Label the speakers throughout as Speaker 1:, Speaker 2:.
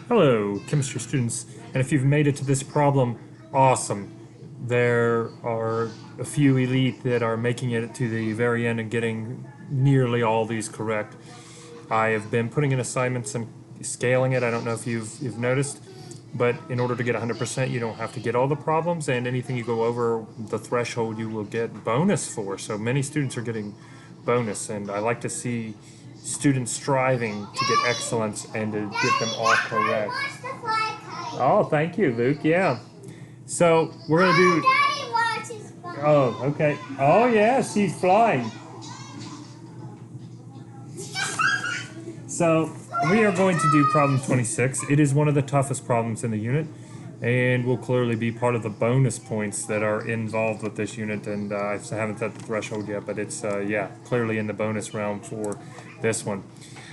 Speaker 1: Hello, chemistry students, and if you've made it to this problem, awesome. There are a few elite that are making it to the very end and getting nearly all these correct. I have been putting in assignments and scaling it. I don't know if you've noticed, but in order to get 100%, you don't have to get all the problems, and anything you go over the threshold, you will get bonus for. So many students are getting bonus, and I like to see students striving to get excellence and to get them all correct. Oh, thank you, Luke. Yeah. So we're gonna do.
Speaker 2: Daddy watches fly.
Speaker 1: Oh, okay. Oh, yeah, she's flying. So we are going to do problem 26. It is one of the toughest problems in the unit, and will clearly be part of the bonus points that are involved with this unit. And I haven't set the threshold yet, but it's yeah, clearly in the bonus realm for this one.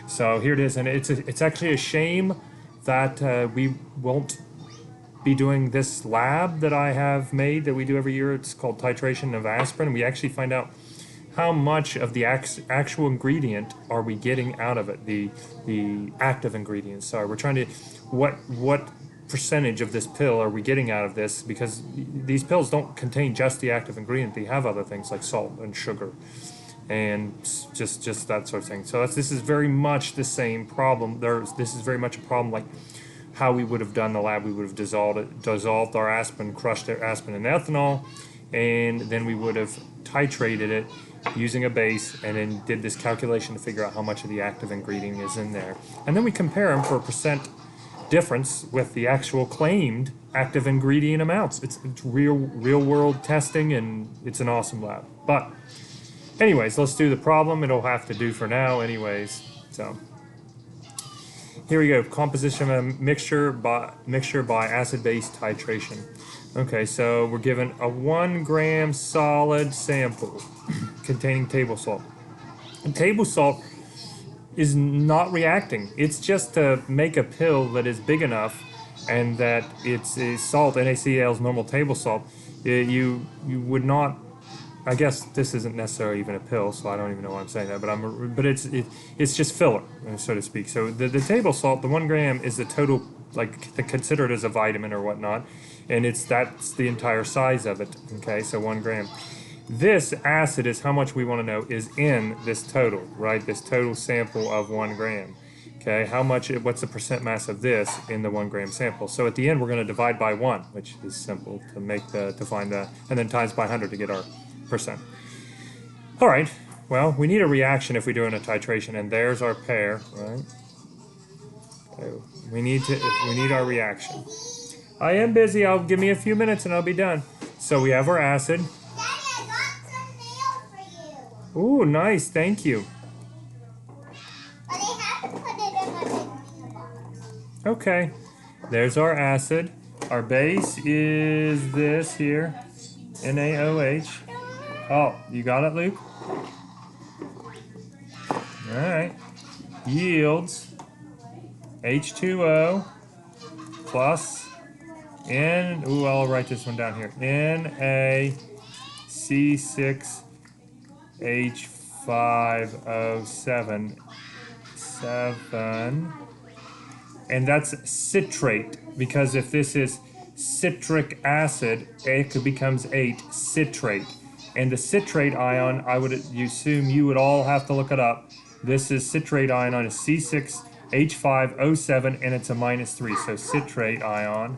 Speaker 1: So here it is, and it's actually a shame that we won't be doing this lab that I have made that we do every year. It's called titration of aspirin. We actually find out how much of the actual ingredient are we getting out of it, the active ingredients. Sorry, we're trying to, what percentage of this pill are we getting out of this, because these pills don't contain just the active ingredient. They have other things like salt and sugar and just that sort of thing. So this is very much the same problem. This is very much a problem like how we would have done the lab. We would have dissolved our aspirin, crushed our aspirin and ethanol, and then we would have titrated it using a base, and then did this calculation to figure out how much of the active ingredient is in there. And then we compare them for a percent difference with the actual claimed active ingredient amounts. It's real world testing, and it's an awesome lab. But anyways, let's do the problem. It'll have to do for now anyways. So here we go. Composition of a mixture by acid-base titration. Okay, so we're given a 1 gram solid sample containing table salt. And table salt is not reacting. It's just to make a pill that is big enough and that it's a salt, NaCl is normal table salt. You would not, I guess this isn't necessarily even a pill, so I don't even know why I'm saying that, but it's just filler, so to speak. So the table salt, the 1 gram, is the total, like consider it as a vitamin or whatnot, and that's the entire size of it. Okay, so 1 gram. This acid is how much we want to know is in this total, right? This total sample of 1 gram. Okay, what's the percent mass of this in the 1 gram sample? So at the end, we're going to divide by 1, which is simple to find the, and then times by 100 to get our percent. All right, well, we need a reaction if we're doing a titration, and there's our pair, right? So we need our reaction. I am busy. Give me a few minutes and I'll be done. So we have our acid. Ooh, nice, thank you.
Speaker 2: But I have to put it in my big box.
Speaker 1: Okay, there's our acid. Our base is this here, NaOH. Oh, you got it, Luke? Alright. Yields H2O plus I'll write this one down here. NaC6H5O7. And that's citrate, because if this is citric acid, it becomes 8 citrate. And the citrate ion, I would assume you would all have to look it up. This is citrate ion on a C6H5O7, and it's a -3. So citrate ion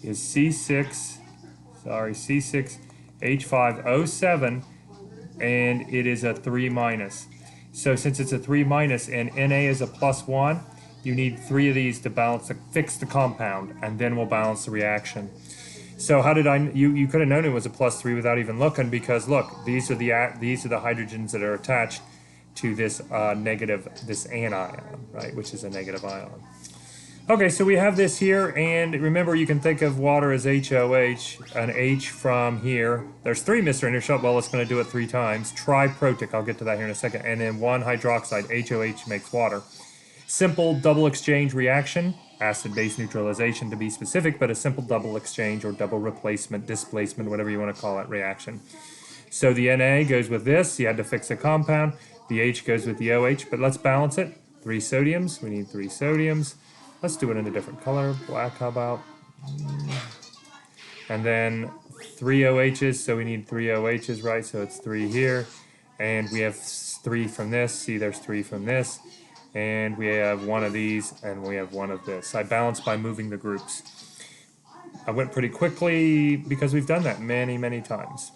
Speaker 1: is C6H5O7, and it is a 3-. So since it's a 3- and Na is a +1, you need 3 of these to fix the compound, and then we'll balance the reaction. So how did you could have known it was a +3 without even looking, because look, these are the hydrogens that are attached to this this anion, right, which is a negative ion. Okay, so we have this here, and remember, you can think of water as HOH, an H from here. There's 3 Mr. Intershot, well, it's going to do it 3 times. Triprotic, I'll get to that here in a second, and then 1 hydroxide, HOH makes water. Simple double exchange reaction, acid-base neutralization to be specific, but a simple double exchange or double replacement, displacement, whatever you want to call it, reaction. So the Na goes with this, you had to fix a compound. The H goes with the OH, but let's balance it. 3 sodiums, we need 3 sodiums. Let's do it in a different color. Black, how about? And then 3 OHs, so we need 3 OHs, right? So it's 3 here. And we have 3 from this. See, there's 3 from this. And we have 1 of these, and we have 1 of this. I balance by moving the groups. I went pretty quickly because we've done that many, many times.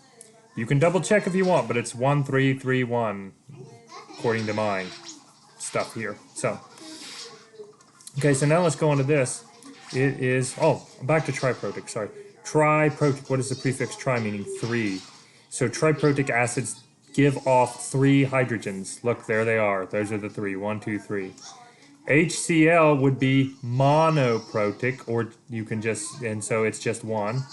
Speaker 1: You can double check if you want, but it's 1, 3, 3, 1, according to my stuff here. So, okay, so now let's go on to this. It is, back to triprotic, sorry. Triprotic, what is the prefix tri meaning? 3. So triprotic acids give off 3 hydrogens. Look, there they are. Those are the 3. 1, 2, 3. HCl would be monoprotic, or you can just, and so it's just 1.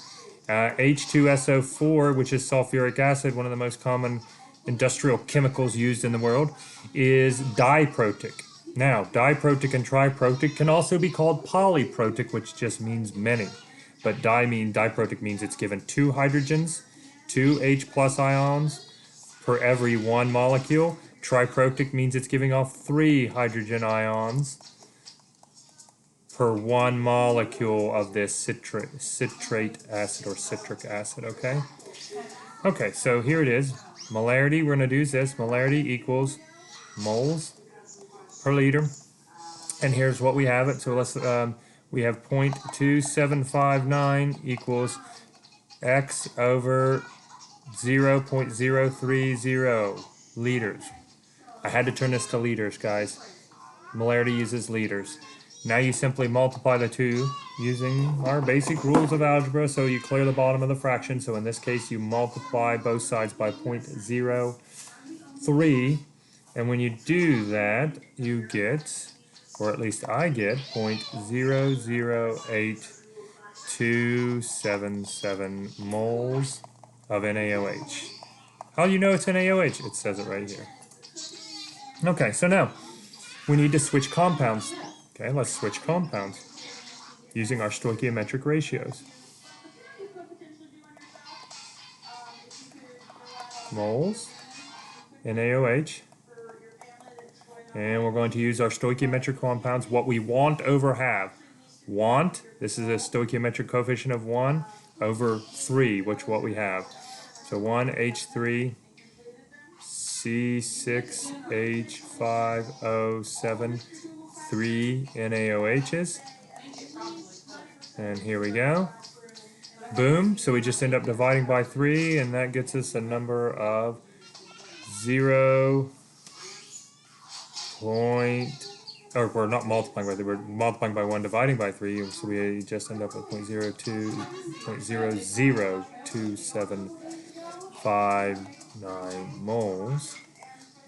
Speaker 1: H2SO4, which is sulfuric acid, one of the most common industrial chemicals used in the world, is diprotic. Now, diprotic and triprotic can also be called polyprotic, which just means many. But diprotic means it's given 2 hydrogens, 2 H plus ions per every 1 molecule. Triprotic means it's giving off 3 hydrogen ions per 1 molecule of this citrate acid or citric acid, okay? Okay, so here it is. Molarity, we're going to do this. Molarity equals moles per liter. And here's what we have it. So let's we have 0.2759 equals X over 0.030 liters. I had to turn this to liters, guys. Molarity uses liters. Now you simply multiply the two using our basic rules of algebra, so you clear the bottom of the fraction. So in this case, you multiply both sides by 0.03. And when you do that, you get, or at least I get, 0.008277 moles of NaOH. How do you know it's NaOH? It says it right here. Okay, so now we need to switch compounds. Okay, let's switch compounds using our stoichiometric ratios. Moles, NaOH, and we're going to use our stoichiometric compounds, what we want over have. Want, this is a stoichiometric coefficient of 1 over 3, which is what we have. So 1H3, C6H5O7, 3 NaOHs. And here we go. Boom. So we just end up dividing by 3, and that gets us a number of 0. We're not multiplying by 3, we're multiplying by 1, dividing by 3, so we just end up with 0.002.00275 moles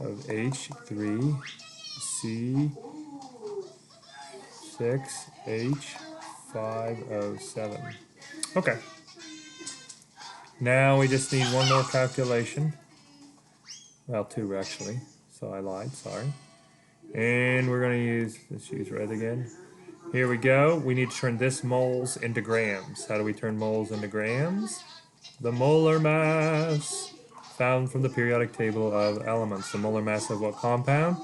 Speaker 1: of H3C6H5O7. Okay. Now we just need one more calculation. Well, 2 actually, so I lied, sorry. And we're going to let's use red again. Here we go. We need to turn this moles into grams. How do we turn moles into grams? The molar mass found from the periodic table of elements. The molar mass of what compound?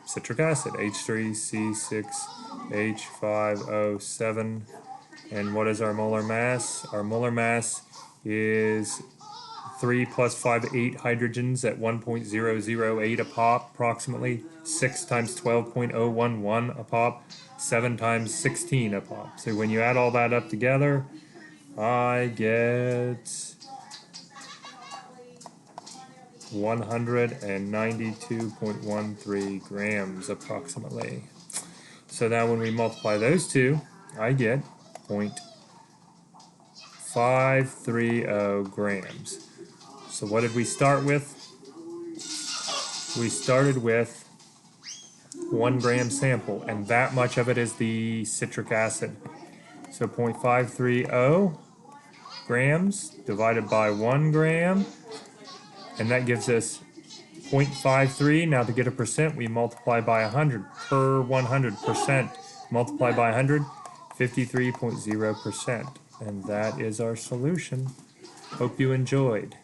Speaker 1: Citric acid, H3C6H5O7. And what is our molar mass? Our molar mass is 3 plus 5, 8 hydrogens at 1.008 a pop, approximately 6 times 12.011 a pop, 7 times 16 a pop. So when you add all that up together, I get 192.13 grams approximately. So now when we multiply those two, I get 0.530 grams. So what did we start with? We started with 1 gram sample, and that much of it is the citric acid. So 0.530 grams divided by 1 gram, and that gives us 0.53. Now to get a percent, we multiply by 100 per 100%. Multiply by 100, 53.0%. And that is our solution. Hope you enjoyed.